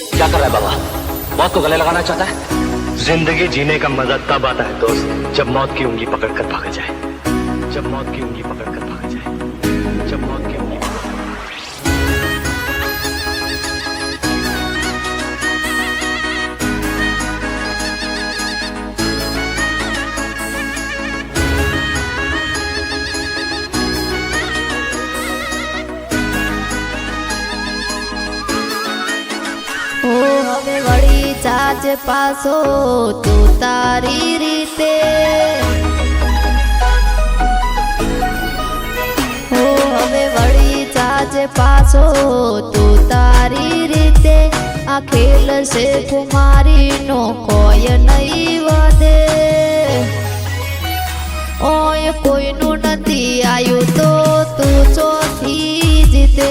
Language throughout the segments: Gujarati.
क्या कर रहा है बाबा? मौत को गले लगाना चाहता है? जिंदगी जीने का मजा तब आता है दोस्त, जब मौत की उंगली पकड़कर भागा जाए। जब मौत की उंगली पकड़कर भागा जाए। जब मौत की उंगली હવે વળી જાજ પાછો તું તારી રીતે હવે વળી જાજ પાછો તું તારી રીતે આ ખેલ છે કુમારી નો કોઈ નહીં વધે ઓય કોઈનું નથી આવ્યું તો તું ચોથી જીતે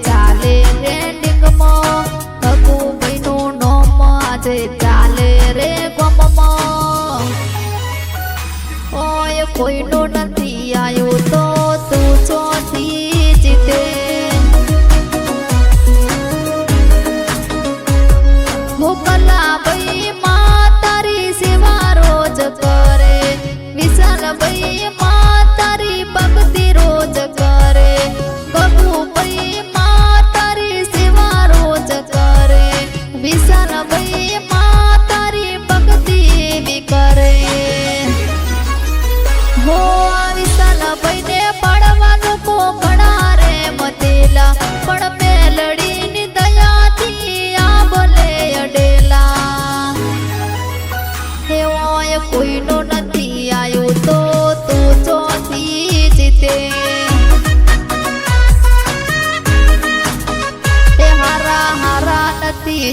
ચાલે રે ડિંગમાં ભગુભાઈનું નોમ આજે ચાલે રે ગમમાં ઓય કોઈનું નથી આવ્યું તો તું ચોથી જીતે મોકલા ભાઈ માં તારી સેવા રોજ કરે વિશાલ ભાઈ માં તારી ભક્તિ રોજ કરે ભગુભાઈ માં તારી સેવા રોજ કરે વિશાલ ભાઈ માં તારી ભક્તિ એવી કરે હો વિશાલ ભાઈ ને પાડવાનું કો ઘણા રે મતેલા પણ મેલડીની દયાથી આ બોલે અડેલા હે ઓય કોઈનું નથી આવ્યું તો તું ચોથી જીતે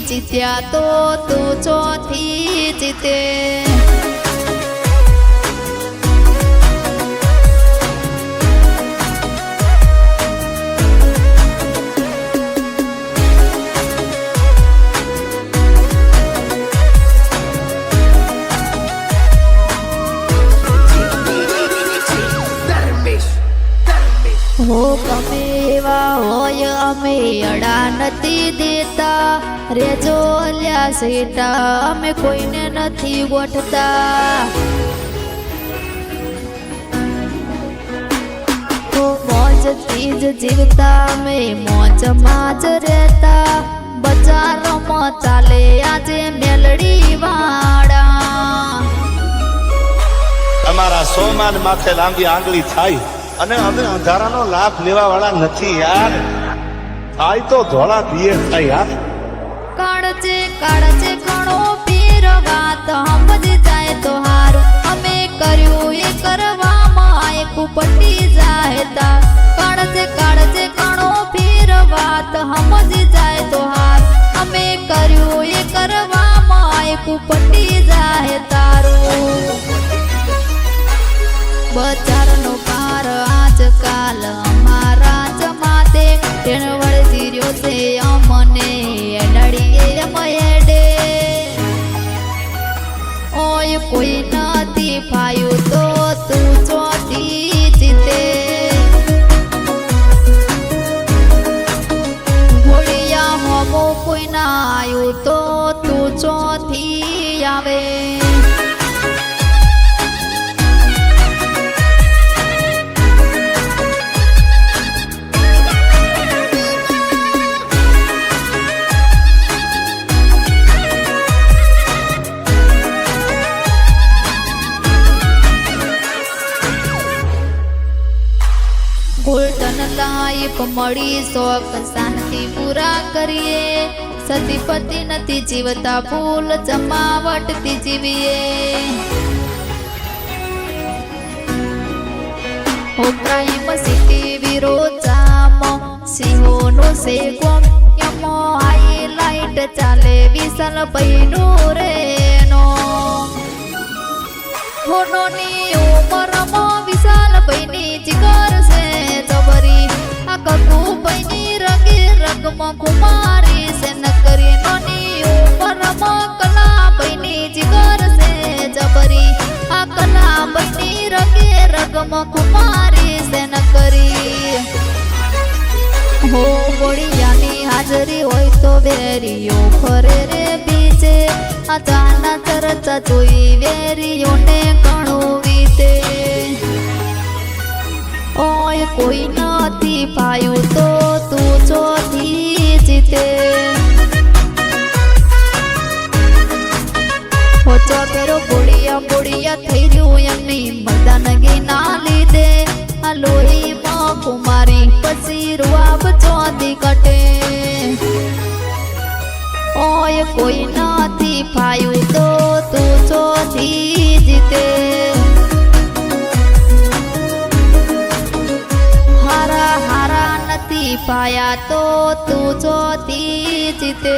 જીત્યા તો તું ચોથી જીતે હો ગમે એવા હોય અમે અડા નથી દેતા રેજો લ્યા સેટા અમે કોઈને નથી ગોઠતા હો મોજથી જ જીવતા અમે મોજમાં જ રહેતા બજારોમાં ચાલે આજે મેલડી વાળા અમારા સોમાન માથે લાંબી આંગળી થાય અને અમે અંધારાનો લાભ લેવા વાળા નથી યાર થાય તો ધોળા પીએ થાય યાર કાળજે કાળજે ઘણો પીર વાત સમજી જાય તો હારું અમે કર્યું એ કરવામાં એક પટી જાય તા કાળજે કાળજે ઘણો પીર વાત સમજી જાય તો હારું અમે કર્યું એ કરવામાં એક પટી જાય તારું બજારનો પાર આજકાલ અમારા જમાતે ટ્રેન વળતી રહ્યો છે અમને ડળીએ મયડે ઓય કોઈ નથી ફાયું તો તું ચોથી જીતે ઘોડિયા હોમો કોઈ ના આવ્યું તો તું ચોથી આવે ગોલ્ડન લાઈફ મળી શોખ શાંતિ પૂરા કરીએ સતીપતિ નથી જીવતા ફૂલ જમાવટથી જીવીએ હો ક્રાઇમ સિટી વિરોચામો સિંહોનો સે ગોમ્યમો હાઈલાઇટ ચાલે વિશાલ ભાઈનું રેનો હોનોની ઉંમરમાં વિશાલ ભાઈની જીગર છે જબરી આ કકુભાઈની રગે રગમાં કુમારી છે નકરી નોની ઉંમરમાં કલાભાઈની જીગર છે જબરી આ કલાભાઈની રગે રગમાં કુમારી હો બોડિયાની હાજરી હોય તો વેરીઓ ફરે રે બીજે આ ચાના ચર્ચા જોઈ વેરીઓને ઘણું વીતે ઓય કોઈ નથી પાયું તો તું ચોથી જીતે હોચો પેરો બોડિયા બોડિયા થઈ રહ્યું એમની મરદાનગી ના લીધે આ લોહીમાં કુમારી પછી રૂઆબ ચોથી કટે ઓય કોઈ નથી પાયું તો તું ચોથી જીતે હારા હારા નથી પાયા તો તું ચોથી જીતે